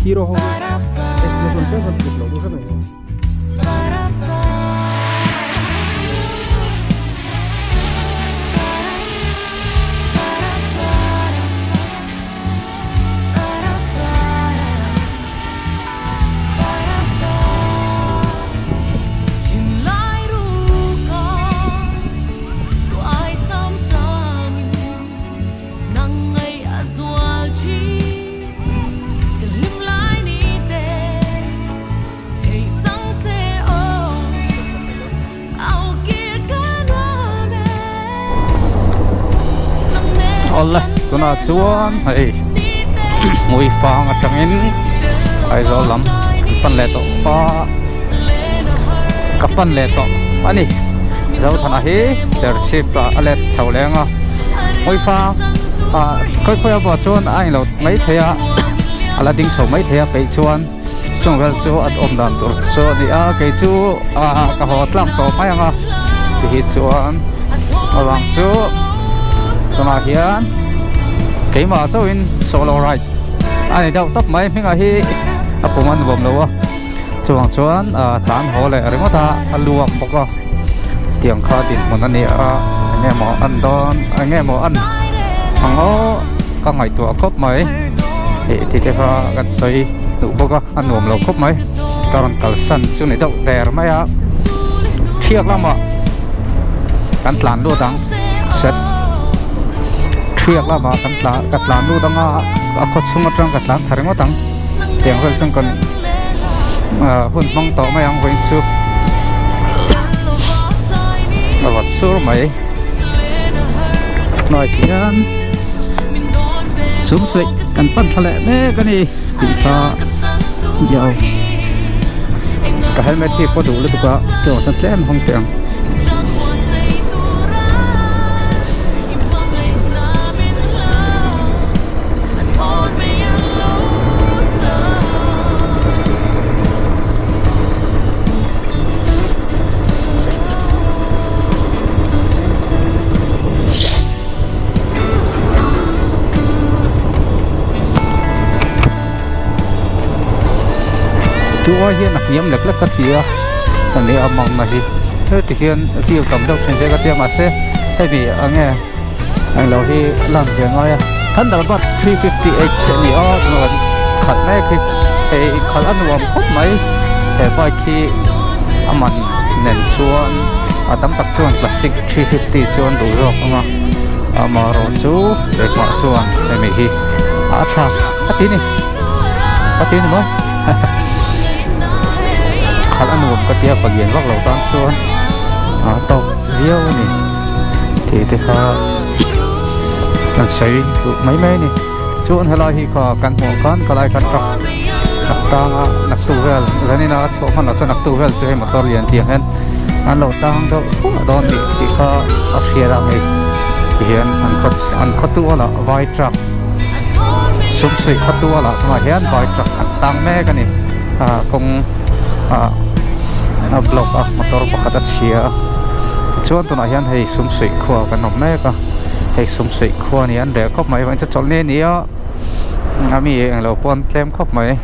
hero ho explosion ke kan lo do kan Allah tuna chuan hei mui fang atangin ai zolam pan le to pa kapan le to ani zau thana hi sership alet chaulenga mui fang khoi khoi ba chuan ai lo mai theya ala ding chho mai theya pe chuan chung vel chu at om dan tur so ni a ke chu ka ho tlam to mai anga ti hi chuan awang chu tuna hian keima chawin solo ride ani deuh tap mai hminga hi apuman bom lo chuang chuan tlan ho le ringota aluam boka tiang kha tin mun ani nge mo an don nge mo an ango ka ngai tu khop mai ti te kha kan soi tu boka anom lo khop mai karon kalsan chu ni deuh der mai a thiak lama kan tlan lu dang set thiak lama kan tlan lu dang a khot sunga tang kan tlan tharengo tang tiang hol tang kan hun mong to mai ang wing chu wat sur mai noi thian sum sui kan pan thale me kani ti tha yau ka helmet hi ko du lu tu ka chu san tlem hong tiang chúa hiền nặc yếm lek lek katia sang ni among na hi he ti hiền fiu kam dok chen se katia ma se he bi ange ang lo hi lam ve ngai Thunderbird 350h ni o non khat mai khi he khal an wam khop mai he bai khi aman nen chuan atam tak chuan classic 350 chuan du rok ama amaro chu le ma chuan he mi hi a tha ati ni mo khal an wam katia pagien wak lo tan chuan to riau ni ti te kha kan sei mai ni chuan helai hi kha kan mo kan kalai kan trak tanga nak tu vel zanina chu man chu nak tu vel chu he motor lian ti hen an lo tang do don ni ti kha a shira me hian an khot tu ala vai trak sum sei khot tu ala ma hian vai trak tang me kan ni kong block motor pakhat chia chuan tuna hian hei sum sei khwa kan nom me ka hei sum sei khwa ni an re khop mai van cha chol ne ni a ami eng lo pon tlem khop mai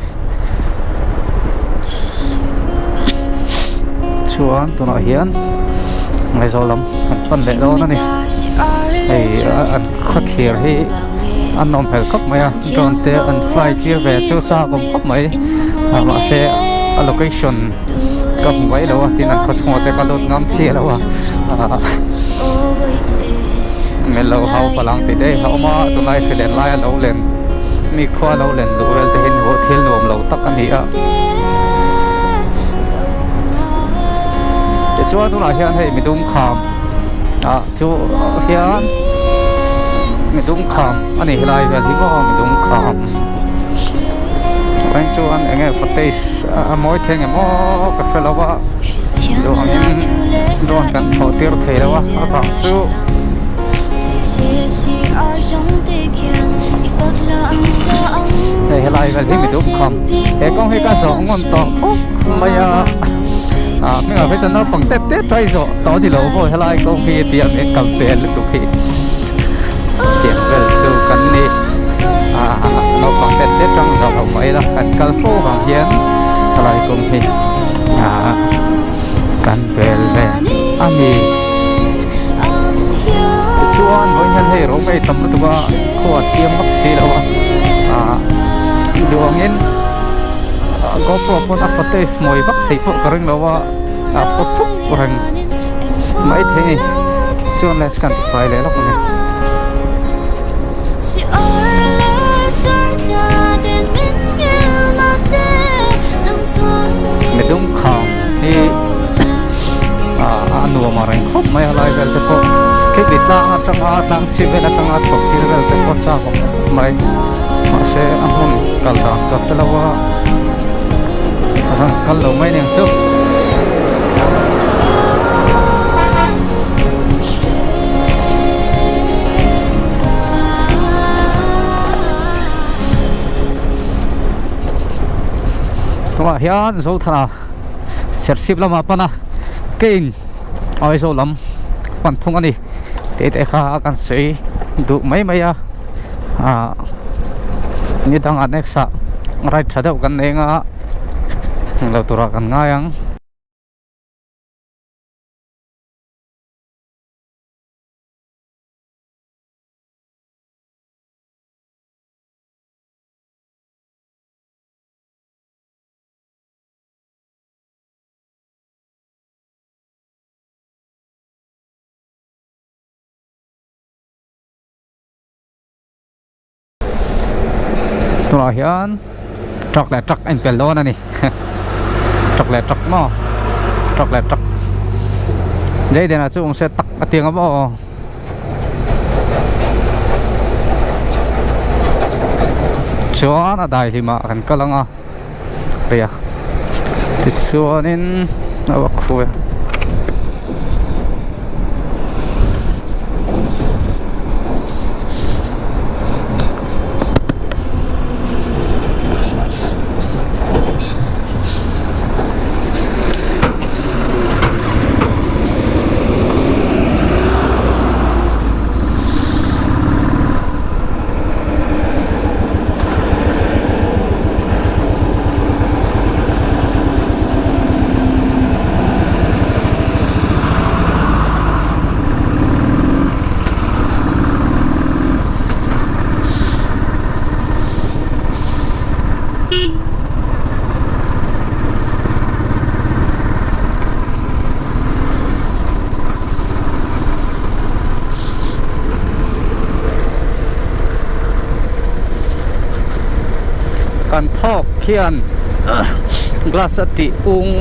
chuan tuna hian ngai zolam pan le do na ni hei an khot clear hi an nom hel khop mai a drone te an fly clear ve chu sa kom khop mai ma se allocation ka hwai lo tin an khot ngo te ka lot ngam chi lo melo hau palang ti te hau ma tu nai filen lai lo len mi khwa lo len lo wel te hin ho thil nom lo tak ani a te chuan tu na hian hei mi dum kham chu hian mi dum kham ani hilai vel hi mo mi dum kham anh chuan anh em face mỗi thing em cái phải là what đồ anh em đồ cần thổi tiêu thế là what phẳng chú đây là cái gì mình đúng không để con hay cái số ngon to bây giờ mình ở phía chân nó bằng tết tết trai rộ đó thì lâu rồi hay là công ty tiền để cầm tiền lúc tục khi tiền về siêu cắn đi nó bằng tết tết trong giọt hồng ấy đó cắn cắn phố bằng hiến hay là công ty cắn về anh đi chuan với nhân hệ rồi bây tầm nó tụi có thiêm mắc xí đâu đường in có pro na photo mồi vắt thì phụ cái đâu phụ phúc rằng mấy thế chuan là scan file lấy lắm này mình đúng không thì nua mà rèn khóc mấy lại về tới phụ cái việc lang trong lang chim về là trong thuộc thì về tới phụ sao không mấy mà sẽ ăn hôn cả đàn cả tới lâu cả lâu mấy年trước rồi hiện số thằng sẽ ship làm apa na kinh ai số lắm quan phong anh đi để khá can sĩ đủ mấy như đang ăn next right thật đâu cần này ngã lâu tuổi cần ngay ang tuổi hiện trọc lại trọc anh phải lo này trọc lại trọc mà trọc lại trọc đây là chúng sẽ tắt tiếng ở bao chó nó đại thì mà cần có lăng à bây giờ thì xua nên nó bắt khui kan thok khian glass ati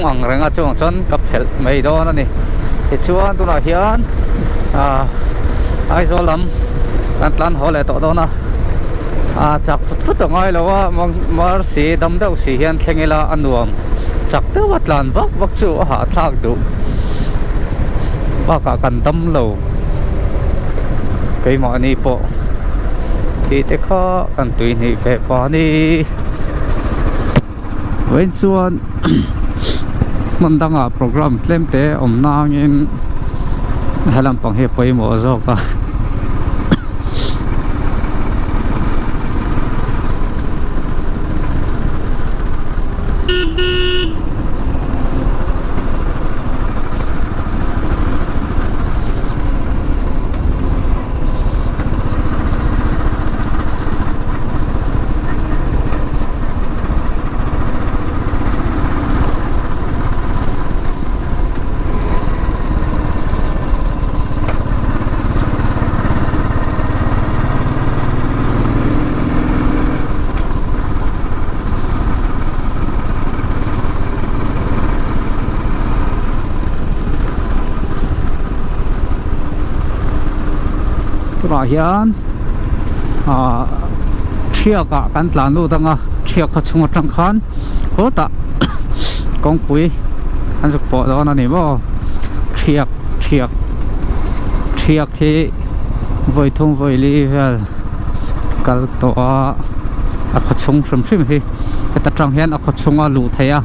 ang renga chong chon kapel mai do na ni te chuan tu na hian ai zo lam kan tlan hole to do na chak phut ngai lawa mar si dam deuh si hian thlengela anuam chak te watlan vak chu ha thak du ba ka kan dam lo keima ni po ti te kha kan tui ni ve pa ni when chuan man danga program tlem te om nang in halam pang he poi mo zo ka ra hian thiaka kan tlan lu danga thiak kha chunga tang khan ko ta kong pui an su po do na ni bo thiak hi voi thung voi li vel kal to a kha chung hrim hi ta tang hian a kha chunga lu theya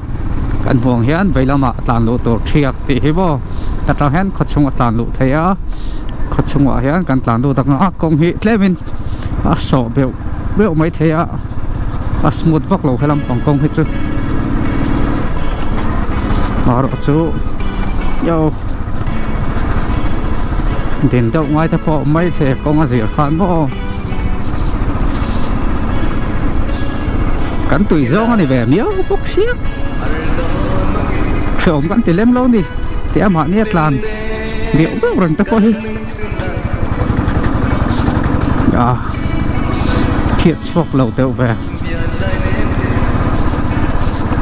kan huang hian veilama tlan lu tur thiak ti hi bo tatra hian khachunga tlan lu theia khachunga hian kan tlan lu danga kong hi tlemin a so beu mai theia a smooth vak lo helam pangkong hi chu maro chu yo din deuh ngai te pawh mai the kong a zir khan bo kan tui zong ani ve miao bok siak khom kan tilem lo ni te ama ni atlan miao beu rang te pawh hi ya thiet swak lo deuh ve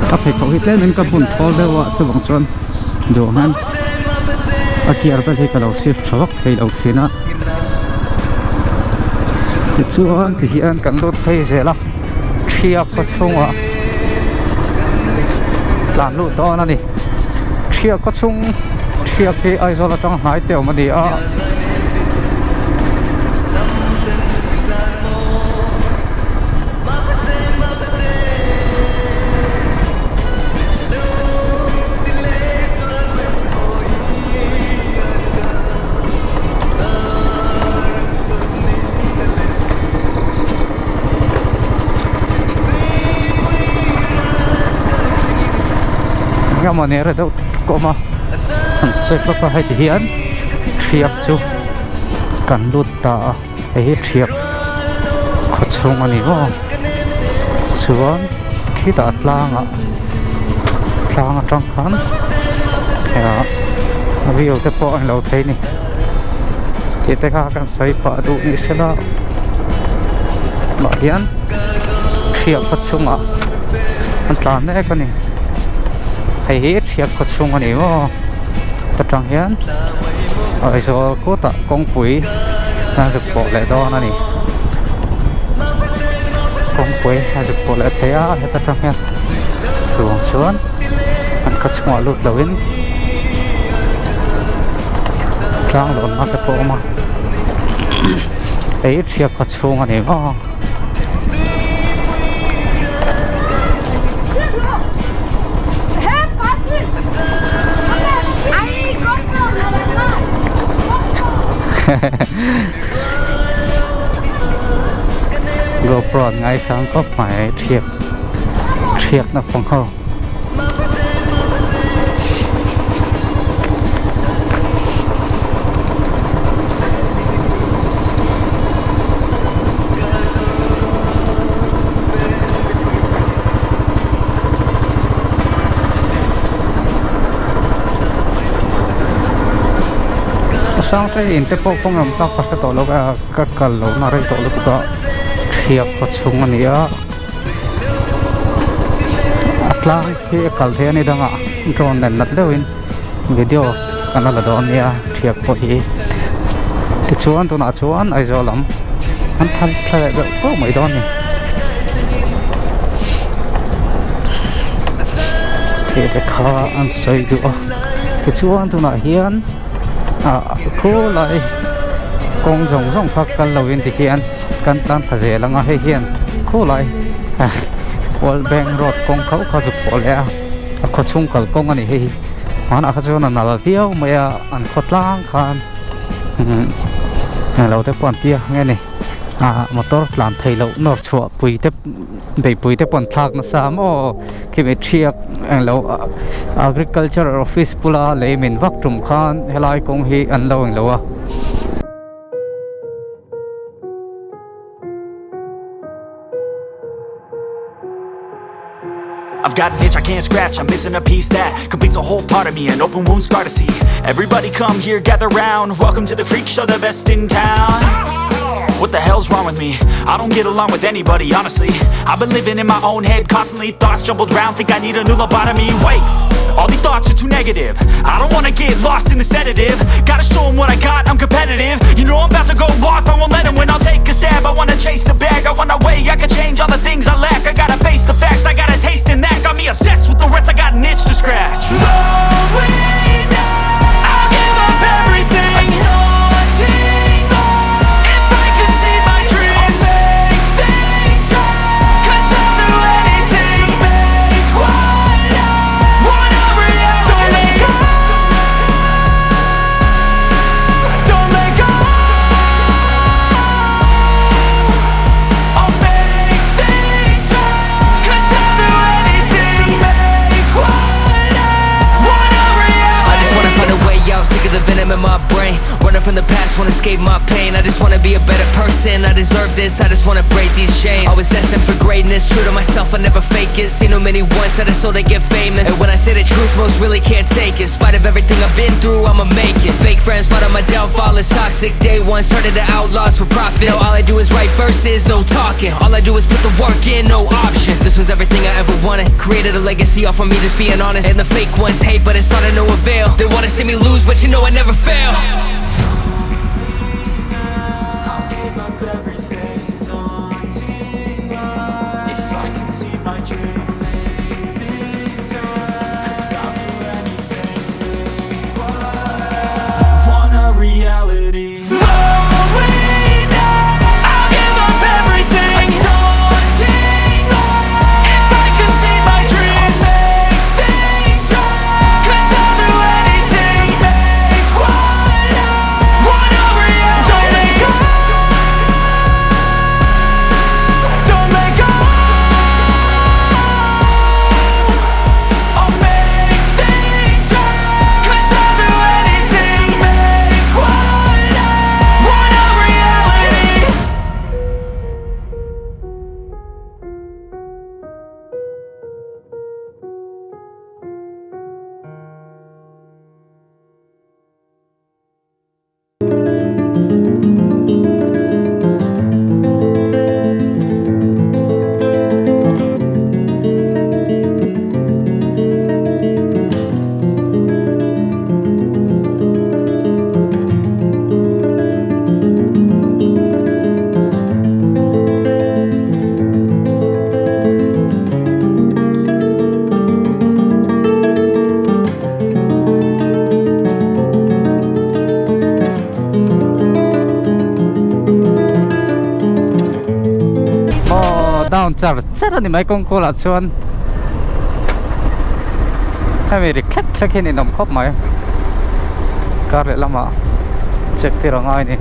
ta phei ko hi tlemin ka bun thol dewa chuwang chuan do man akiar vel hi kalau shift thawak thei lo khina ti chuan ti hian kan lut thei zela thiak ka chunga tlan lu to na ni thiak ka chung thiak hi aizola tang hnai teu ma ni a nga manera daw ko ma ang check pa hai ti hian thiak chu kan lut ta hi thiak khachung ani bo chuan khita tlanga tang khan ya view te po ang lo thei ni ti te kha kan sai pa du ni sela ma hian thiak khachunga an tlan ne ka ni hay hết thiak khachung ani mo tatang hian ai zo ko ta kong pui na zuk po le do na ni kong pui ha zuk po le thea he tatang hian chuang chuan an khachunga lut lawin tlang lon ma te po ma hay thiak khachung ani mo GoPro ngay sáng có phải thiệt nó phong hậu sang tay in te po phong ram tak pa to lo ka kal lo na rai to lo ka thiak khachung ani a atlang ke kal the ani danga drone nen nat lewin video kana la do ania thiak po hi ti chuan to na chuan ai zo lam an thal thle be po mai don ni te te kha an sai du a ti chuan to na hian khu lại con rồng rồng khác căn lâu in thì hiện căn tan thà dễ là ngay hay hiện khu lại wall bang road con khâu khá dục bỏ lẽ có chung cả con anh ấy mà nó khá là nào video mà ăn khót lang khan lâu tới quan tia nghe này motor làm thầy lâu nọ chua bùi tép quan thạc nó sao mà khi mà chiếc anh lâu agriculture office pula lấy mình vác trùng khan hay lại cũng hi anh lâu à I've got an itch I can't scratch, I'm missing a piece that completes a whole part of me, an open wound scar to see. Everybody come here, gather round, welcome to the freak show, the best in town. What the hell's wrong with me? I don't get along with anybody, honestly. I've been living in my own head constantly, thoughts jumbled round, think I need a new lobotomy. Wait, all these thoughts are too negative. I don't wanna get lost in the sedative. Gotta show them what I got, I'm competitive. You know I'm about to go off, I won't let them win. I'll take a stab, I wanna chase a bag. I wanna weigh, I can change all the things I lack. I gotta face the facts, I got a taste in that. Got me obsessed with the rest, I got an itch to scratch. Going now, I'll give up everything. Daunting all, if I could see my dreams, I'll make things right. 'Cause I'll do anything to make what I want. brain. Running from the past, wanna escape my pain. I just wanna be a better person, I deserve this, I just wanna break these chains. Always asking for greatness, true to myself, I never fake it. Seen too many once, I just so they get famous. And when I say the truth, most really can't take it. In spite of everything I've been through, I'ma make it. Fake friends, but on my downfall is toxic. Day one, started to outlaws for profit. Now all I do is write verses, no talking. All I do is put the work in, no option. This was everything I ever wanted. Created a legacy off of me, just being honest. And the fake ones hate, but it's all to no avail. They wanna see me lose, but you know I never fail. I'll give up everything, daunting if I can see my dream, make things right. 'Cause I'll do anything, want a reality. I'll give up everything, daunting if I can see my dreams, make things right. 'Cause I'll do anything to make what I want a reality. Don't let go, don't let go. I'll make things right. 'Cause I'll do anything to make what I want a reality. down char chara ni mai kong ko la chuan thami ri khlek khlek hin inom khop mai kar le lama check ti rangai ni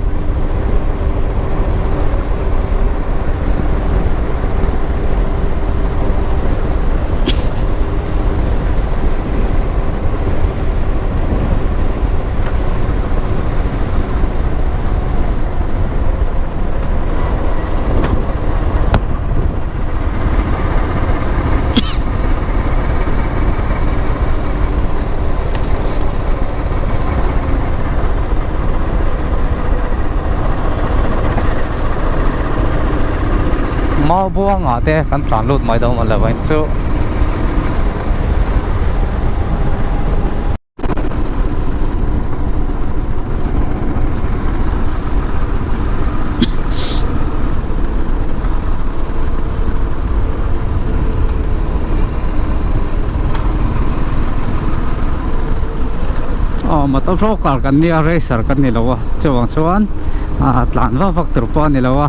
mau buang ngã te kan tlan lut mai đâu mà là vậy chứ mà tao số cả cái nia racer cái này lâu à chứ bằng chuan tlan vào vắc tử pa này lâu à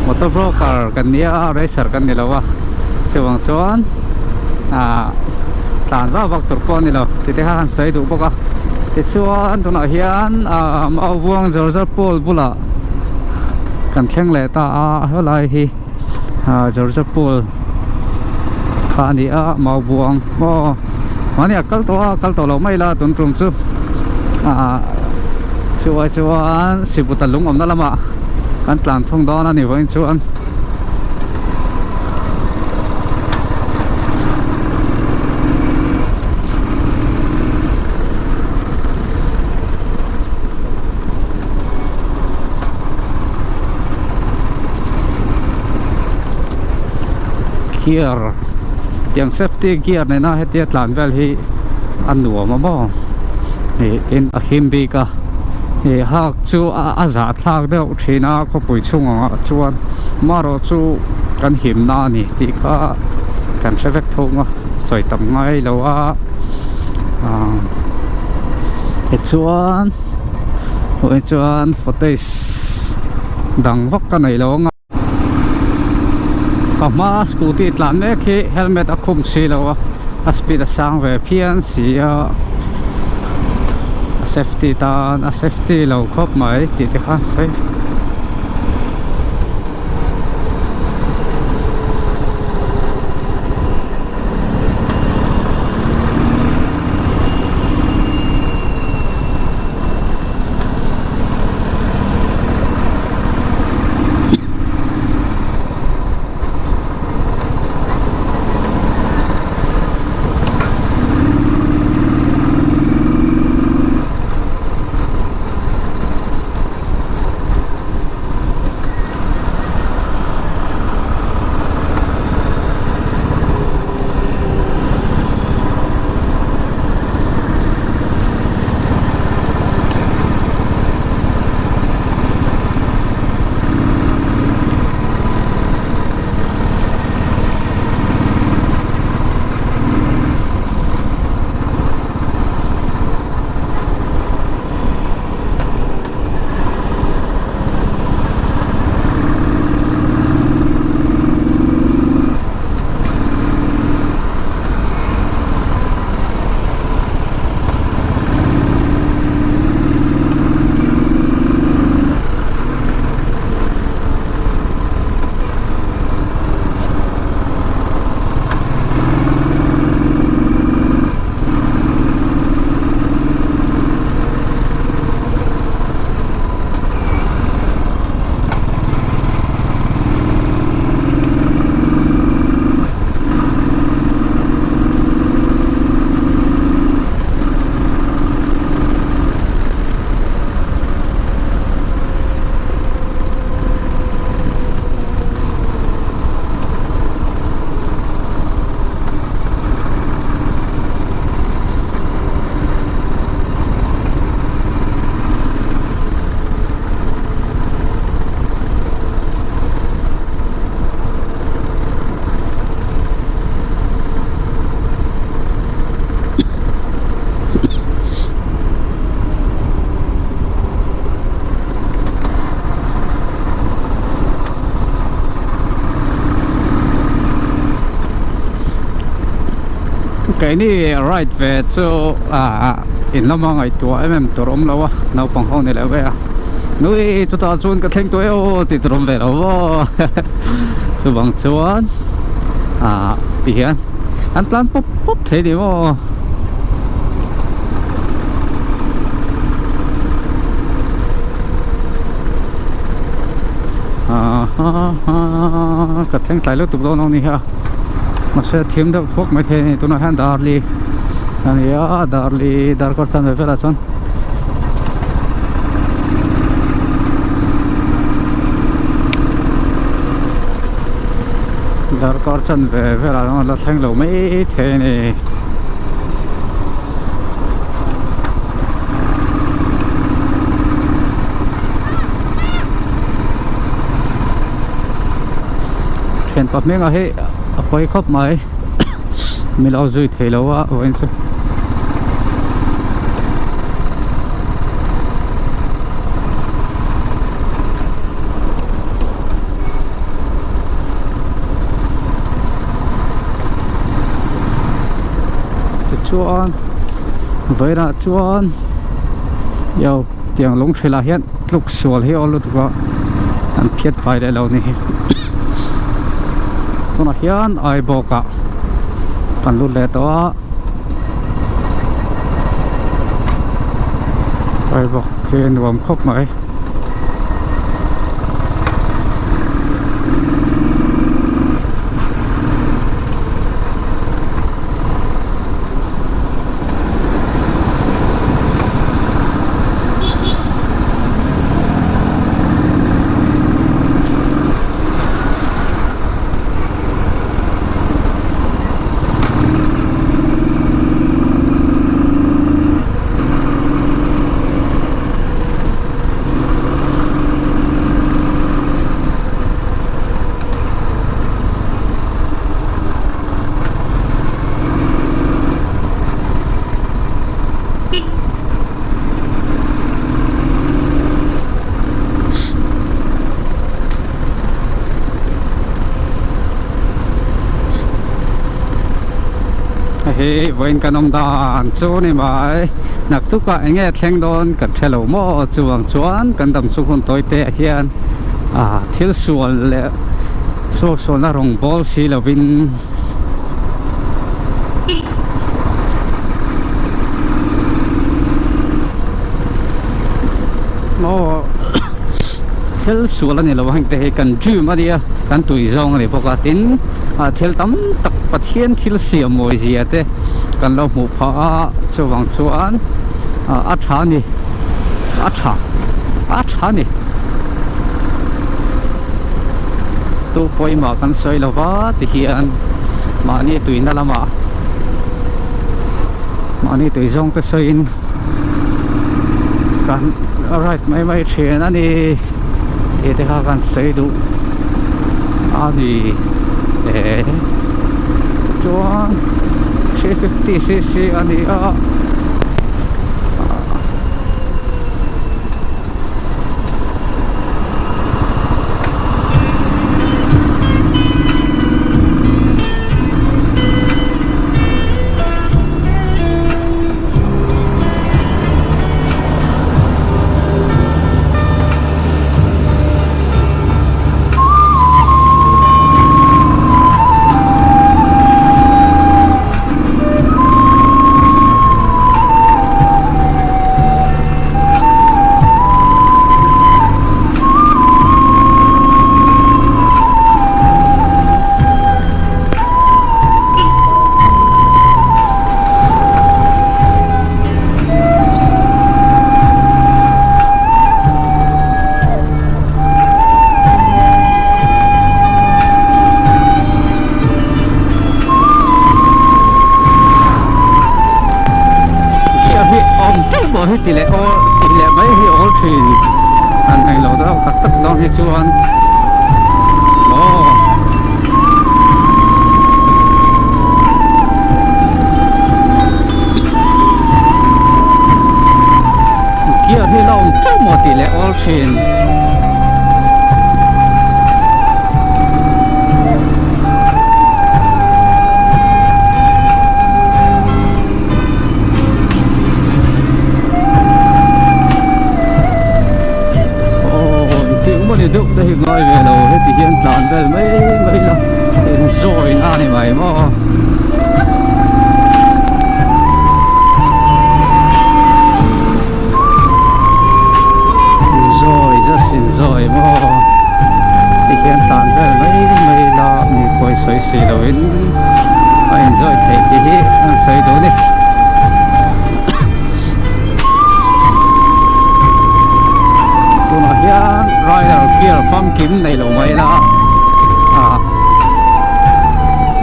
motor broker kan nia racer kan nilawa chewang chuan tlan va vak tur pon nilo ti te han sai du boka ti chuan tuna hian mau buang Georgia Pool bula kan thleng le ta helai hi Georgia Pool kha ni mau buang mo mani kal to lo mai la tun tum chu chuan sibutalung om na lama kan tlan thong đó ni voin chuan gear tiang safety gear này na hetia tlan vel hi an nuam ma bo ni tin a him bi ka hak chu za thak deuh thina ko pui chunga chuan maro chu kan him na ni ti kha kan traffic thonga soi tam ngai lo a chuan footage dang vak ka nei lo nga ma scooty tlan me khi helmet a khum si lo a speed a sang ve phian si safety tan a safety lo khop mai ti te khan safe cái này right về cho in lắm mà ngày tua em tổ ôm lâu á nào bằng không này là về nuôi tụi ta chọn cái thằng tôi ô thì tổ về đâu cho bằng chọn thì hiện anh plan pop pop thế đi mà cái thằng tài lúc tụi tôi nó đi ha mà sẽ thêm được thuốc mấy thế này tụi nó han darli anh ya darli dar có chân về là chân dar có chân về là nó là thành lẩu mấy thế này hiện tại mình ở đây quay khắp máy mình lao duy thế lâu á vậy chứ chuan vậy là chuan yêu tiếng lúng thì là hiện lúc xuôi hi ở lúc đó anh thiết phải để lâu này tụi nó hiện ai bỏ cả phần lúc lẻ đó ai bỏ khi nuông khóc mấy hi vậy cái nông đàn chỗ này mà nặc tu cả anh nghe thèn đòn cật theo lỗ mò chuang chuan cần đầm xuống con tối tệ hiền thiếu xuân lệ xuân là rồng ball xí là vin nó thiếu xuân là này là hành tệ cần chú mà đi cần tuổi rong này bọc tin thiếu tắm tập bát thiên thiếu xìa mồi gì thế cần lo một phá cho vàng chuan át chả nè tu bôi mà cần soi là vá thì hiện mà ni tuổi na là mà ni tuổi rong cái soi in cần alright mấy chuyện anh đi thì ta cần soi đủ anh đi để cho 350cc anh đi tỷ lệ mấy hiệu all train anh này lâu đó cắt tất đó như chuan kia thì lâu cho một tỷ lệ all train ngồi về lầu hết thì hiện toàn về mấy lần rồi na này mày mà rồi rất xin rồi mà thì hiện toàn về mấy là mình quay xoay xì đầu in anh rồi thấy cái anh xoay đồ đi tôi nói hiền rider kia farm kiếm này là mấy là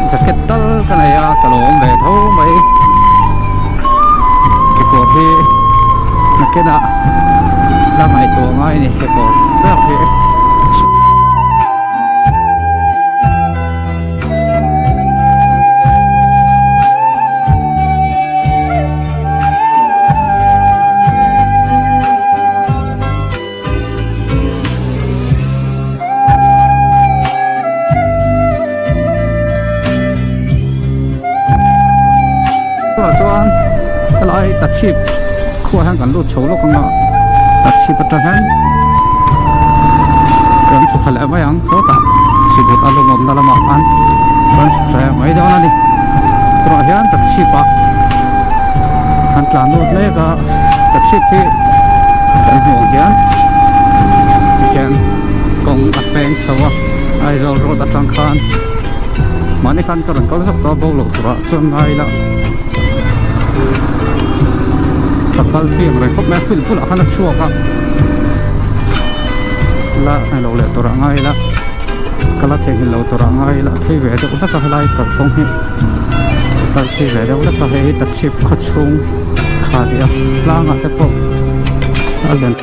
jacket tal cái này cái lồng về thâu mấy cái cột thì nó cái đó ra ngoài tổ ngay này cái cột rất là chuan lạiตัดชีพขั้วทางกันรูดโฉลกงาตัดชีพประทันกันสุขแล้วไม่ยังโซตาสิบุตรอารมณ์นั่นละมาอันกันสุขแล้วไม่ได้นั่นนี่ตัวเฮียนตัดชีพอ่ะกันตลาดนู่นเลยก็ตัดชีพที่กันห่วงเฮียนที่แข่งกงอัดแปลงเฉาไอ้เราโรดจังคันมันนี่คันกระดังก็สักตัวโบลูตัวจนไงละตัดฟิล์มเลยพบแม่ฟิล์มพูดขนาดชั่วกันละให้เราเลยตัวง่ายละก็ละเทงเราตัวง่ายละที่เวดอุตส่าห์ไล่กับพงหิตัดที่เวดอุตส่าห์ให้ตัดชิบขัดชุงขาดเดียวล้างอันเตปอันเด่น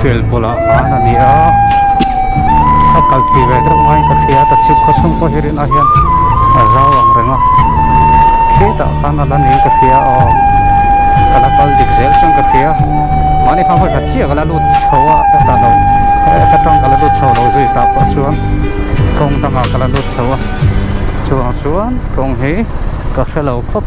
ฟิลปุระอันนี้ถ้าคัลทีเวดไม่ก็ฟิอาตัดชิบข้อช่องก็เห็นอะไรอย่างจ้าวงเริงอ่ะคิดแต่ขนาดนั้นก็ฟิอาก็ละคัลดิกเซลช่องก็ฟิอาวันนี้เขาไปขัดเชี่ยก็ละลุดโชว์แต่เราแต่ต้องก็ละลุดโชว์เราจะตัดปัจจุบันคงต้องก็ละลุดโชว์ช่วงกงเฮก็เราครบ